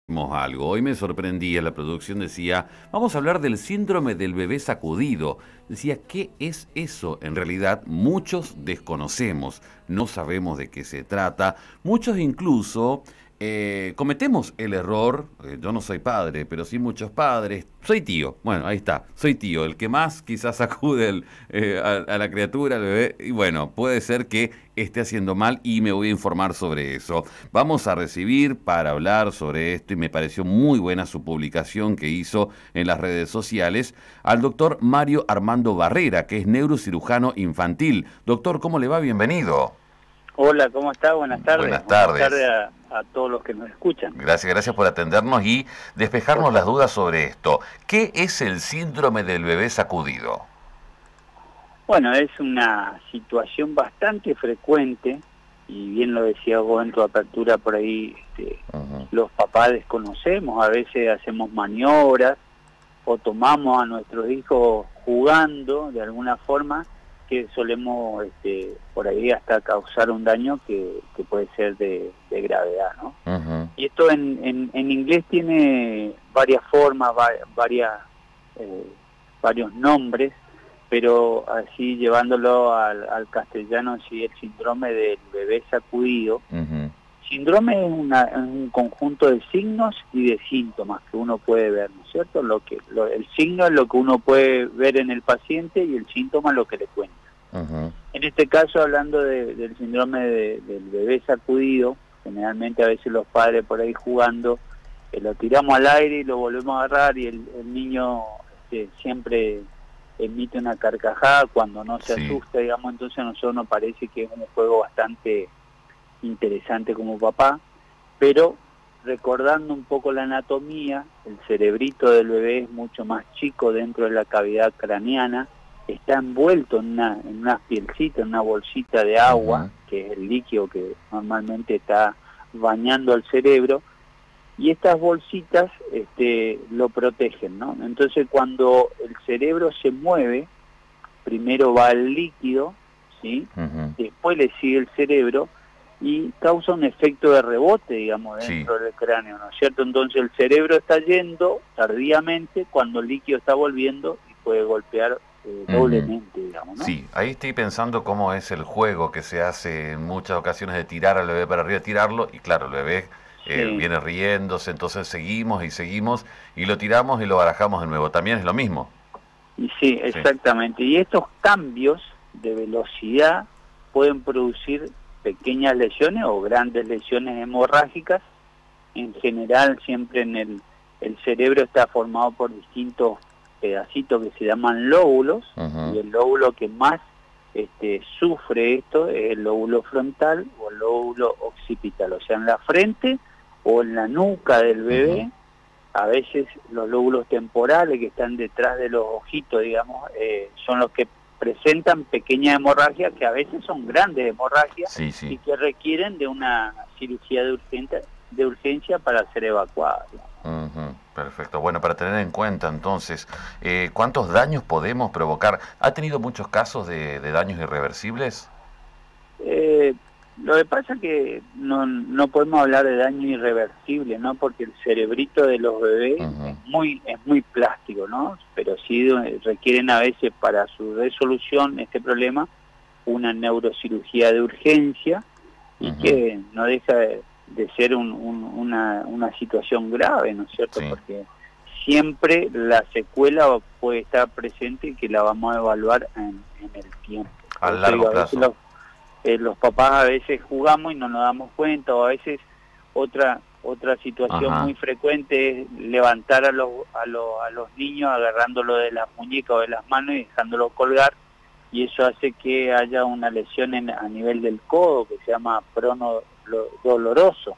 Algo. Hoy me sorprendía, la producción decía, vamos a hablar del síndrome del bebé sacudido. Decía, ¿qué es eso? En realidad, muchos desconocemos, no sabemos de qué se trata. Muchos incluso cometemos el error, yo no soy padre, pero sí muchos padres. Soy tío, bueno, ahí está, soy tío, el que más quizás sacude a la criatura, al bebé, y bueno, puede ser que esté haciendo mal y me voy a informar sobre eso. Vamos a recibir para hablar sobre esto, y me pareció muy buena su publicación que hizo en las redes sociales, al doctor Mario Armando Barrera, que es neurocirujano infantil. Doctor, ¿cómo le va? Bienvenido. Hola, ¿cómo está? Buenas tardes. Buenas tardes. Buenas tardes a todos los que nos escuchan. Gracias por atendernos y despejarnos las dudas sobre esto. ¿Qué es el síndrome del bebé sacudido? Bueno, es una situación bastante frecuente, y bien lo decía vos en tu apertura por ahí, los papás desconocemos, a veces hacemos maniobras o tomamos a nuestros hijos jugando de alguna forma, que solemos por ahí hasta causar un daño que puede ser de gravedad, ¿no? Y esto en inglés tiene varias formas, varios nombres, pero así llevándolo al castellano, sí, el síndrome del bebé sacudido. Síndrome es un conjunto de signos y de síntomas que uno puede ver, ¿no es cierto? El signo es lo que uno puede ver en el paciente y el síntoma es lo que le cuenta. En este caso, hablando del síndrome del bebé sacudido, generalmente a veces los padres por ahí jugando, lo tiramos al aire y lo volvemos a agarrar, y el niño siempre emite una carcajada cuando no se asusta, digamos. Entonces a nosotros nos parece que es un juego bastante interesante como papá, pero recordando un poco la anatomía, el cerebrito del bebé es mucho más chico dentro de la cavidad craneana, está envuelto en una pielcita, en una bolsita de agua, que es el líquido que normalmente está bañando al cerebro, y estas bolsitas lo protegen, ¿no? Entonces cuando el cerebro se mueve, primero va el líquido, ¿sí? Después le sigue el cerebro, y causa un efecto de rebote, digamos, dentro del cráneo, ¿no es cierto? Entonces el cerebro está yendo tardíamente cuando el líquido está volviendo y puede golpear doblemente, digamos, ¿no? Sí, ahí estoy pensando cómo es el juego que se hace en muchas ocasiones de tirar al bebé para arriba, tirarlo, y claro, el bebé viene riéndose, entonces seguimos y lo tiramos y lo barajamos de nuevo. También es lo mismo. Y sí, exactamente. Y estos cambios de velocidad pueden producir pequeñas lesiones o grandes lesiones hemorrágicas. En general, siempre el cerebro está formado por distintos pedacitos que se llaman lóbulos, y el lóbulo que más sufre esto es el lóbulo frontal o el lóbulo occipital, o sea, en la frente o en la nuca del bebé. A veces los lóbulos temporales que están detrás de los ojitos, digamos, son los que presentan pequeñas hemorragias, que a veces son grandes hemorragias, y que requieren de una cirugía de urgencia para ser evacuadas. Perfecto. Bueno, para tener en cuenta entonces, ¿cuántos daños podemos provocar? ¿Ha tenido muchos casos de daños irreversibles? Lo que pasa es que no podemos hablar de daño irreversible, ¿no? Porque el cerebrito de los bebés es muy plástico, ¿no? Pero sí requieren a veces para su resolución este problema una neurocirugía de urgencia, y que no deja de ser una situación grave, ¿no es cierto? Porque siempre la secuela puede estar presente y que la vamos a evaluar en el tiempo. A largo plazo. Los papás a veces jugamos y no nos damos cuenta, o a veces otra situación muy frecuente es levantar a los niños agarrándolo de las muñecas o de las manos y dejándolo colgar, y eso hace que haya una lesión a nivel del codo que se llama prono doloroso,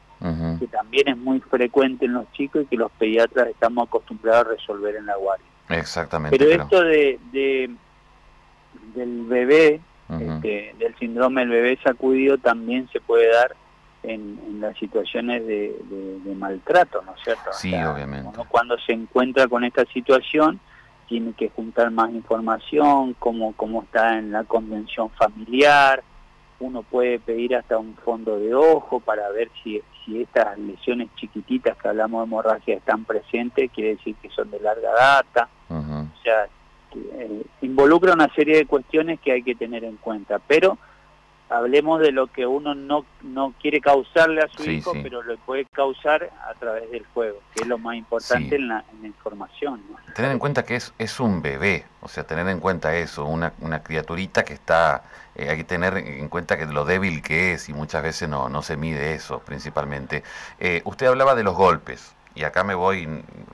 que también es muy frecuente en los chicos y que los pediatras estamos acostumbrados a resolver en la guardia. Exactamente. Pero esto del bebé, del síndrome del bebé sacudido, también se puede dar en las situaciones de maltrato, ¿no es cierto? Sí, obviamente. Uno cuando se encuentra con esta situación tiene que juntar más información, cómo está en la convención familiar. Uno puede pedir hasta un fondo de ojo para ver si si estas lesiones chiquititas que hablamos de hemorragia están presentes, quiere decir que son de larga data. O sea, involucra una serie de cuestiones que hay que tener en cuenta, pero hablemos de lo que uno no quiere causarle a su hijo, pero lo puede causar a través del juego, que es lo más importante en la información, ¿no? Tener en cuenta que es un bebé, o sea, tener en cuenta eso, una criaturita que está, hay que tener en cuenta que lo débil que es, y muchas veces no se mide eso principalmente. Usted hablaba de los golpes, y acá me voy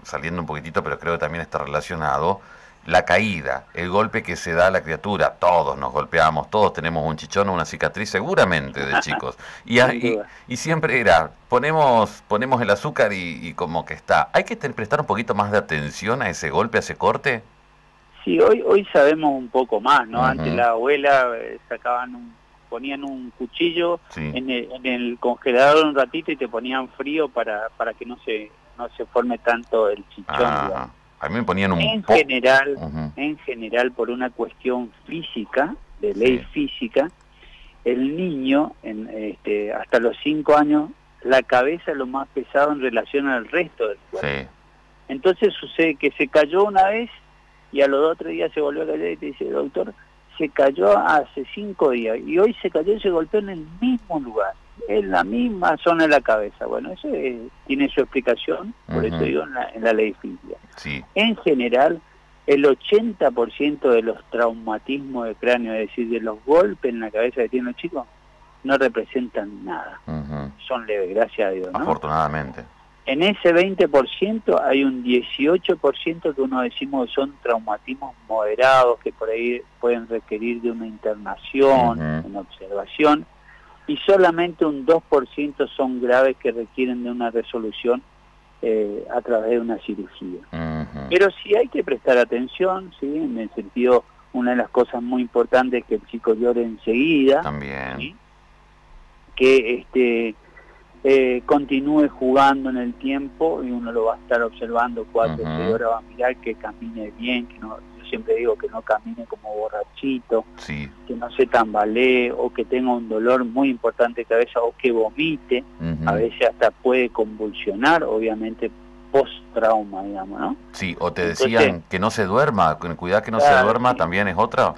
saliendo un poquitito, pero creo que también está relacionado. La caída, el golpe que se da a la criatura, todos nos golpeamos, todos tenemos un chichón o una cicatriz seguramente de chicos. Y siempre era, ponemos el azúcar y como que está. ¿Hay que prestar un poquito más de atención a ese golpe, a ese corte? Sí, hoy sabemos un poco más, ¿no? Antes la abuela ponían un cuchillo en el congelador un ratito y te ponían frío para que no se forme tanto el chichón, digamos. A mí me ponían en general, por una cuestión física, de ley física, el niño, hasta los 5 años, la cabeza es lo más pesado en relación al resto del cuerpo. Entonces sucede que se cayó una vez y a los 2 o 3 días se volvió a caer y te dice, doctor, se cayó hace 5 días y hoy se cayó y se golpeó en el mismo lugar, en la misma zona de la cabeza. Bueno, eso tiene su explicación, por eso digo en la ley física. En general, el 80% de los traumatismos de cráneo, es decir, de los golpes en la cabeza que tienen los chicos, no representan nada. Son leves, gracias a Dios, ¿no? Afortunadamente. En ese 20% hay un 18% que uno decimos que son traumatismos moderados, que por ahí pueden requerir de una internación, una observación, y solamente un 2% son graves que requieren de una resolución a través de una cirugía. Pero sí hay que prestar atención, ¿sí? En el sentido, una de las cosas muy importantes es que el chico llore enseguida. También. ¿Sí? Que continúe jugando en el tiempo y uno lo va a estar observando 4 o 6 horas, va a mirar que camine bien, que no, yo siempre digo que no camine como borrachito, que no se tambalee o que tenga un dolor muy importante de cabeza o que vomite, a veces hasta puede convulsionar, obviamente post-trauma, digamos, ¿no? Sí, o te decían que no se duerma, cuidado que no se duerma, también es otra.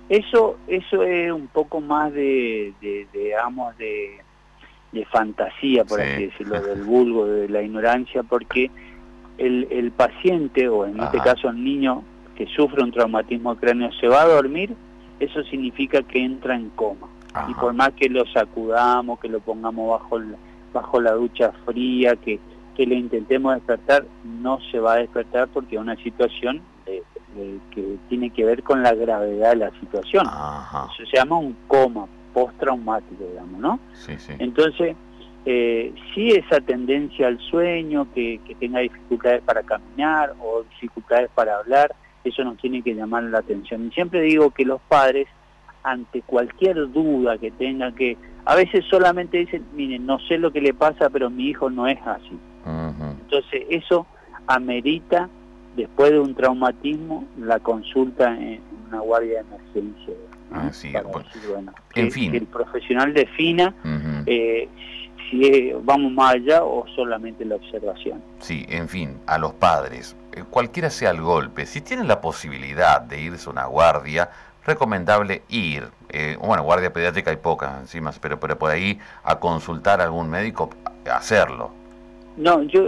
Eso es un poco más digamos, de fantasía, por así decirlo, del vulgo, de la ignorancia, porque el paciente, o en este caso el niño que sufre un traumatismo de cráneo, se va a dormir, eso significa que entra en coma. Y por más que lo sacudamos, que lo pongamos bajo la ducha fría, que le intentemos despertar, no se va a despertar porque es una situación que tiene que ver con la gravedad de la situación. Eso se llama un coma postraumático, digamos, ¿no? Entonces, sí, esa tendencia al sueño, que tenga dificultades para caminar o dificultades para hablar, eso nos tiene que llamar la atención. Y siempre digo que los padres, ante cualquier duda que tengan, que a veces solamente dicen, miren, no sé lo que le pasa, pero mi hijo no es así. Entonces, eso amerita, después de un traumatismo, la consulta en una guardia de emergencia. En fin, que el profesional defina si vamos más allá o solamente la observación. Sí, en fin, a los padres, cualquiera sea el golpe, si tienen la posibilidad de irse a una guardia, recomendable ir. Bueno, guardia pediátrica hay pocas encima, pero por ahí a consultar a algún médico, hacerlo. No, yo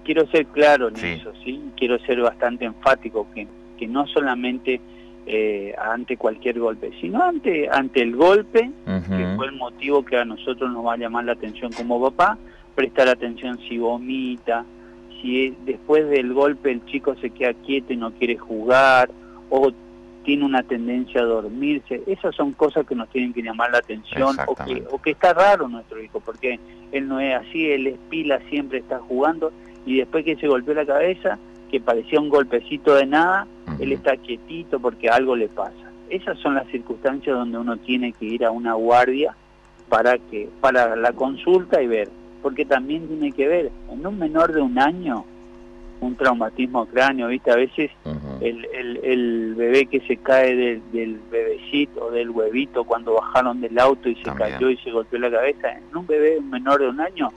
quiero ser claro en eso, ¿sí? Quiero ser bastante enfático, que no solamente ante cualquier golpe, sino ante el golpe, que fue el motivo que a nosotros nos va a llamar la atención como papá, prestar atención si vomita, si después del golpe el chico se queda quieto y no quiere jugar, o tiene una tendencia a dormirse. Esas son cosas que nos tienen que llamar la atención, o que está raro nuestro hijo, porque él no es así, él es pila, siempre está jugando, y después que se golpeó la cabeza, que parecía un golpecito de nada, él está quietito porque algo le pasa. Esas son las circunstancias donde uno tiene que ir a una guardia para la consulta y ver, porque también tiene que ver, en un menor de 1 año, un traumatismo cráneo, ¿viste? A veces el bebé que se cae del bebecito o del huevito cuando bajaron del auto y se cayó y se golpeó la cabeza. En un bebé menor de 1 año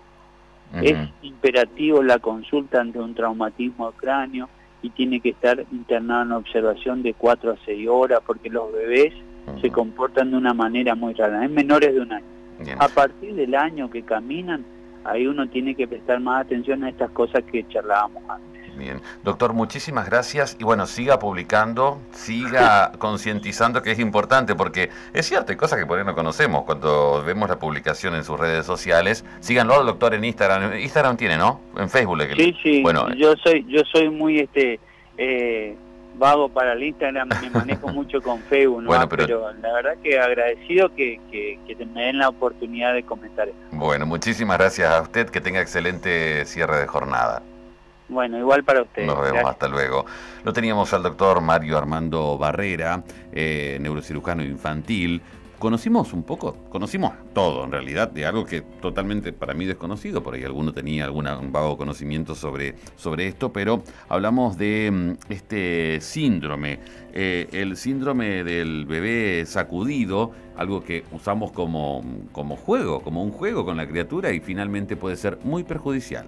es imperativo la consulta ante un traumatismo de cráneo y tiene que estar internado en observación de 4 a 6 horas porque los bebés se comportan de una manera muy rara, en menores de 1 año. A partir del año que caminan, ahí uno tiene que prestar más atención a estas cosas que charlábamos antes. Bien, doctor, muchísimas gracias y bueno, siga publicando, siga concientizando, que es importante, porque es cierto, hay cosas que por ahí no conocemos. Cuando vemos la publicación en sus redes sociales, síganlo al doctor en Instagram. Instagram tiene, ¿no? En Facebook. Sí, bueno, yo soy muy vago para el Instagram, me manejo mucho con Facebook, ¿no? Bueno, pero la verdad que agradecido que me den la oportunidad de comentar esto. Bueno, muchísimas gracias a usted, que tenga excelente cierre de jornada. Bueno, igual para ustedes. Nos vemos, gracias. Hasta luego. Lo teníamos al doctor Mario Armando Barrera, neurocirujano infantil. Conocimos todo en realidad, de algo que totalmente para mí desconocido, por ahí alguno tenía un vago conocimiento sobre esto, pero hablamos de este síndrome, el síndrome del bebé sacudido, algo que usamos como juego, como un juego con la criatura y finalmente puede ser muy perjudicial.